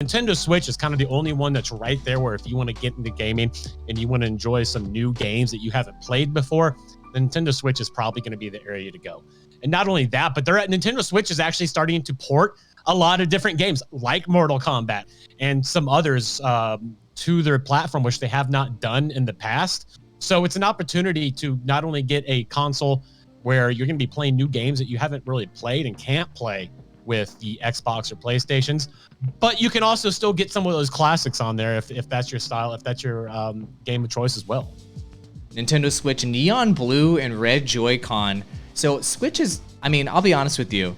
Nintendo Switch is kind of the only one that's right there where if you want to get into gaming and you want to enjoy some new games that you haven't played before, the Nintendo Switch is probably going to be the area to go. And not only that, but Nintendo Switch is actually starting to port a lot of different games like Mortal Kombat and some others to their platform, which they have not done in the past. So it's an opportunity to not only get a console where you're going to be playing new games that you haven't really played and can't play with the Xbox or PlayStations, but you can also still get some of those classics on there if that's your style, if that's your game of choice as well. Nintendo Switch neon blue and red Joy-Con. So Switch is, I mean, I'll be honest with you,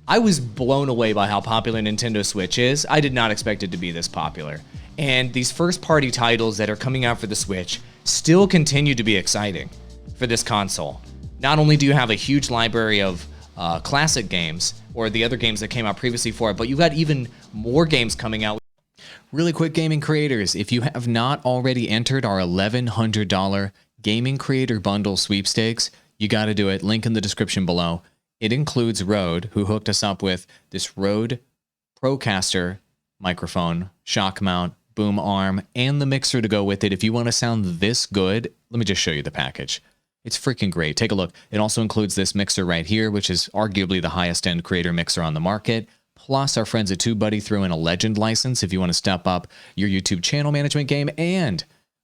I was blown away by how popular Nintendo Switch is. I did not expect it to be this popular. And these first-party titles that are coming out for the Switch still continue to be exciting for this console. Not only do you have a huge library of classic games or the other games that came out previously for it, but you've got even more games coming out. Really quick, gaming creators, if you have not already entered our $1,100 Gaming Creator Bundle sweepstakes, you got to do it. Link in the description below. It includes Rode, who hooked us up with this Rode Procaster microphone, shock mount, boom arm, and the mixer to go with it. If you want to sound this good, let me just show you the package. It's freaking great. Take a look. It also includes this mixer right here, which is arguably the highest end creator mixer on the market. Plus, our friends at TubeBuddy threw in a Legend license if you want to step up your YouTube channel management game, and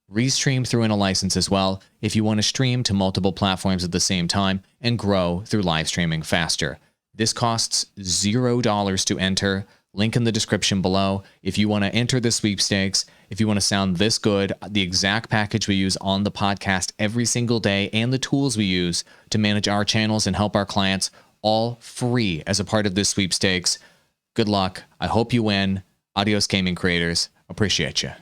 Restream threw in a license as well if you want to stream to multiple platforms at the same time and grow through live streaming faster. This costs $0 to enter. Link in the description below. If you want to enter the sweepstakes, if you want to sound this good, the exact package we use on the podcast every single day, and the tools we use to manage our channels and help our clients, all free as a part of this sweepstakes. Good luck. I hope you win. Adios, gaming creators. Appreciate you.